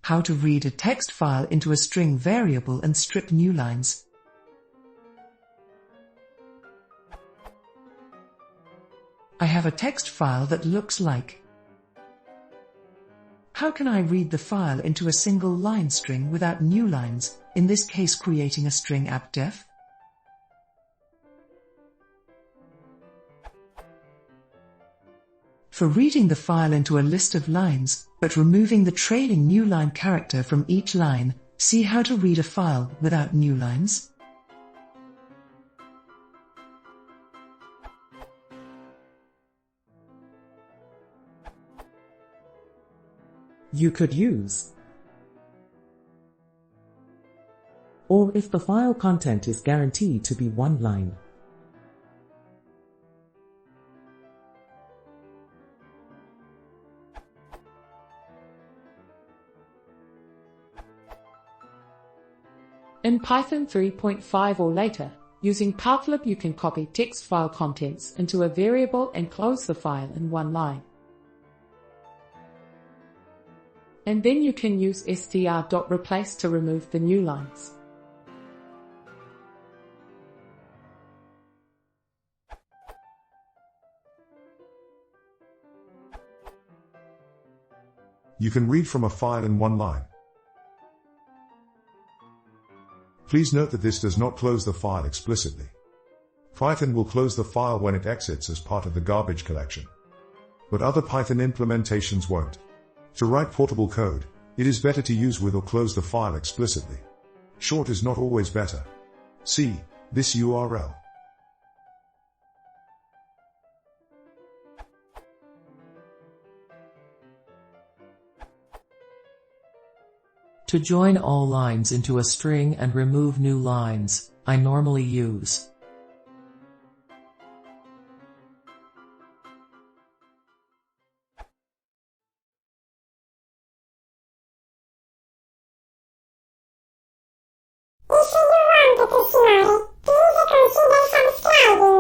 How to read a text file into a string variable and strip new lines. I have a text file that looks like. How can I read the file into a single line string without new lines, in this case creating a string appdef? For reading the file into a list of lines, but removing the trailing new line character from each line, see how to read a file without new lines. You could use or if the file content is guaranteed to be one line. In Python 3.5 or later, using Poutlib you can copy text file contents into a variable and close the file in one line. And then you can use str.replace to remove the new lines. You can read from a file in one line. Please note that this does not close the file explicitly. Python will close the file when it exits as part of the garbage collection. But other Python implementations won't. To write portable code, it is better to use with or close the file explicitly. Short is not always better. See this URL. To join all lines into a string and remove new lines, I normally use Jeśli nie mam takiej sygnału, to ludzie kan się sam składać.